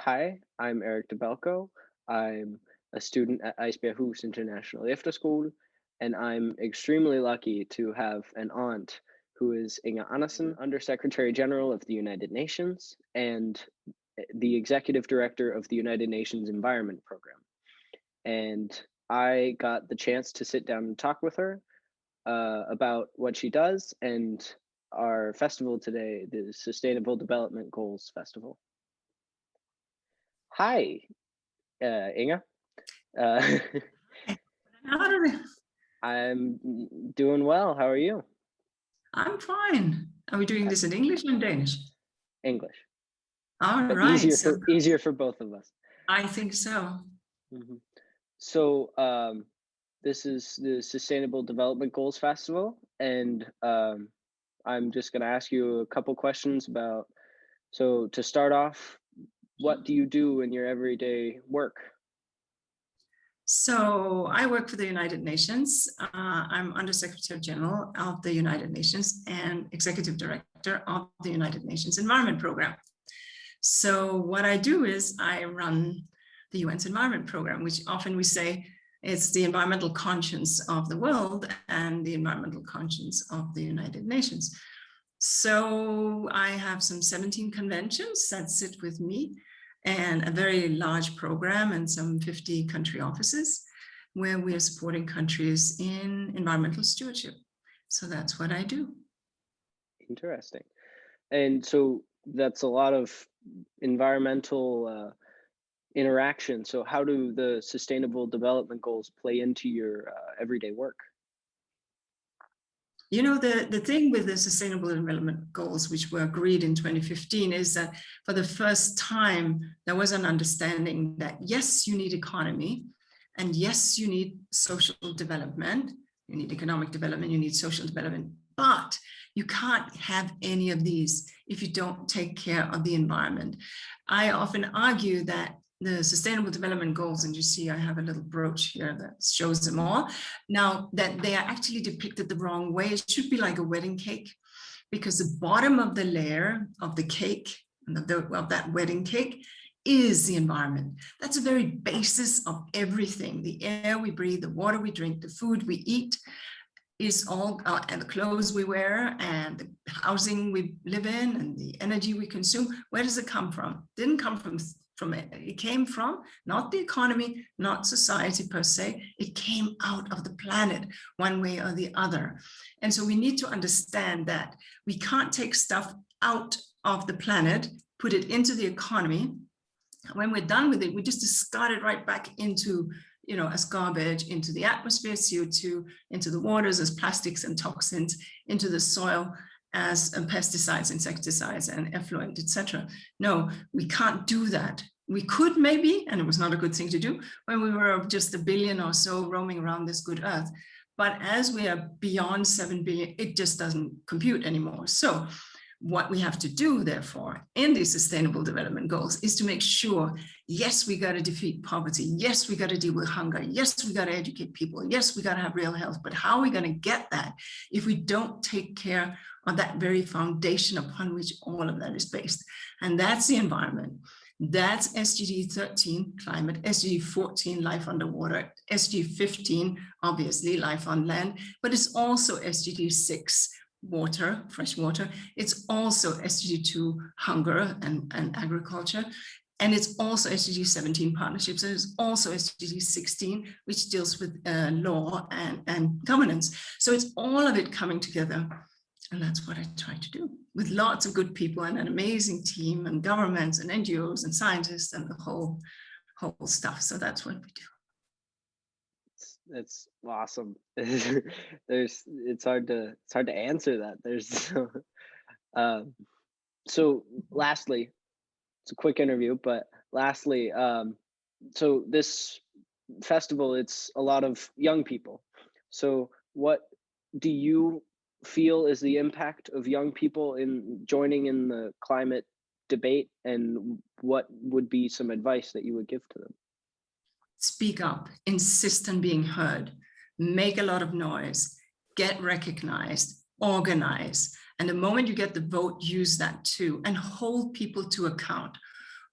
Hi, I'm Erik Dabelko. I'm a student at Eisbjerghus Internationale Efterskole, and I'm extremely lucky to have an aunt who is Inger Andersen, Undersecretary General of the United Nations and the Executive Director of the United Nations Environment Program. And I got the chance to sit down and talk with her about what she does and our festival today, the Sustainable Development Goals Festival. Hi, Inga. I'm doing well. How are you? I'm fine. Are we doing this in English or in Danish? English. All But right. easier for both of us. I think so. Mm-hmm. So this is the Sustainable Development Goals Festival, and I'm just going to ask you a couple questions about. So to start off, what do you do in your everyday work? So I work for the United Nations. I'm Undersecretary General of the United Nations and Executive Director of the United Nations Environment Program. So what I do is I run the UN's Environment Program, which often we say it's the environmental conscience of the world and the environmental conscience of the United Nations. So I have some 17 conventions that sit with me and a very large program and some 50 country offices where we are supporting countries in environmental stewardship. So that's what I do. Interesting. And so that's a lot of environmental interaction. So how do the Sustainable Development Goals play into your everyday work? You know, the thing with the Sustainable Development Goals, which were agreed in 2015, is that for the first time, there was an understanding that yes, you need economy, and yes, you need social development, you need economic development, you need social development, but you can't have any of these if you don't take care of the environment. I often argue that the Sustainable Development Goals, and you see I have a little brooch here that shows them all. Now that they are actually depicted the wrong way, it should be like a wedding cake, because the bottom of the layer of the cake, of that wedding cake, is the environment. That's the very basis of everything. The air we breathe, the water we drink, the food we eat, is all, and the clothes we wear, and the housing we live in, and the energy we consume. Where does it come from? It didn't come from it. It came from not the economy, not society per se. It came out of the planet one way or the other. And so we need to understand that we can't take stuff out of the planet, put it into the economy. When we're done with it, we just discard it right back into, you know, as garbage, into the atmosphere, CO2, into the waters as plastics and toxins, into the soil as pesticides, insecticides, and effluent, etc. No, we can't do that. We could maybe, and it was not a good thing to do when we were just 1 billion or so roaming around this good earth. But as we are beyond 7 billion, it just doesn't compute anymore. So what we have to do, therefore, in these Sustainable Development Goals is to make sure, yes, we got to defeat poverty. Yes, we got to deal with hunger. Yes, we got to educate people. Yes, we got to have real health. But how are we going to get that if we don't take care of that very foundation upon which all of that is based? And that's the environment. That's SDG 13, climate, SDG 14, life underwater, SDG 15, obviously, life on land, but it's also SDG 6, water, fresh water. It's also SDG 2, hunger and agriculture. And it's also SDG 17, partnerships. And it's also SDG 16, which deals with law and governance. So it's all of it coming together. And that's what I try to do with lots of good people and an amazing team and governments and NGOs and scientists and the whole stuff. So that's what we do. It's awesome. It's hard to answer that. So lastly, it's a quick interview, but lastly, so this festival, it's a lot of young people. So what do you feel is the impact of young people in joining in the climate debate, and what would be some advice that you would give to them? Speak up, insist on being heard, make a lot of noise, get recognized, organize. And the moment you get the vote, use that too, and hold people to account.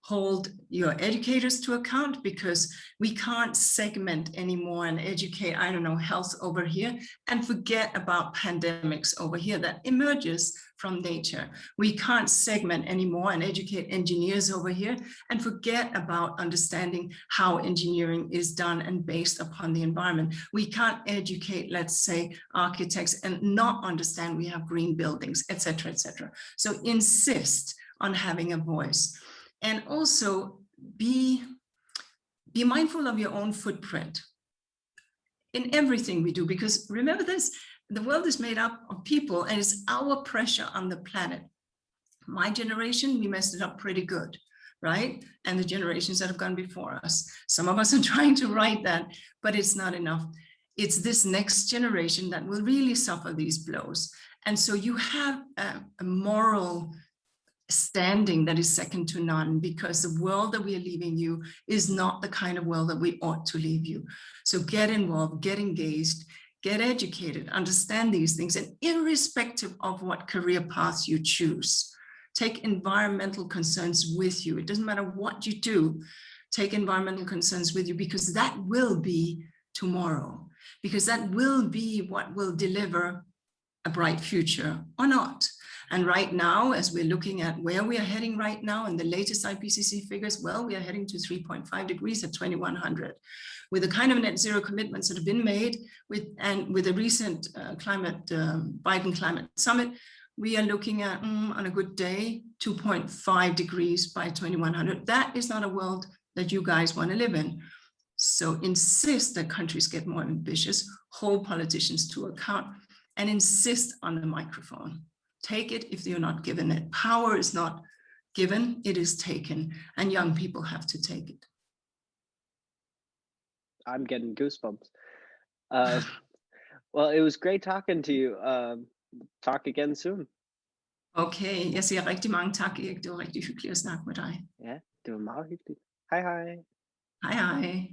hold your educators to account, because we can't segment anymore and educate, I don't know, health over here and forget about pandemics over here that emerges from nature. We can't segment anymore and educate engineers over here and forget about understanding how engineering is done and based upon the environment. We can't educate, let's say, architects and not understand we have green buildings, etc., etc. So insist on having a voice. And also be mindful of your own footprint in everything we do, because remember this, the world is made up of people and it's our pressure on the planet. My generation, we messed it up pretty good, right? And the generations that have gone before us. Some of us are trying to right that, but it's not enough. It's this next generation that will really suffer these blows. And so you have a moral standing that is second to none, because the world that we are leaving you is not the kind of world that we ought to leave you. So get involved, get engaged, get educated, understand these things, and irrespective of what career path you choose, take environmental concerns with you. It doesn't matter what you do, take environmental concerns with you, because that will be tomorrow, because that will be what will deliver a bright future or not. And right now, as we're looking at where we are heading right now, and the latest IPCC figures, well, we are heading to 3.5 degrees at 2100. With the kind of net zero commitments that have been made, with the recent Biden climate summit, we are looking at, on a good day, 2.5 degrees by 2100. That is not a world that you guys want to live in. So insist that countries get more ambitious, hold politicians to account, and insist on the microphone. Take it if you're not given it. Power is not given, it is taken, and young people have to take it. I'm getting goosebumps. Well, it was great talking to you. Talk again soon. Okay, jeg siger rigtig mange tak, Erik. Det var rigtig hyggeligt at snakke med dig. Ja, det var meget hyggeligt. Hej hej. Hej hej.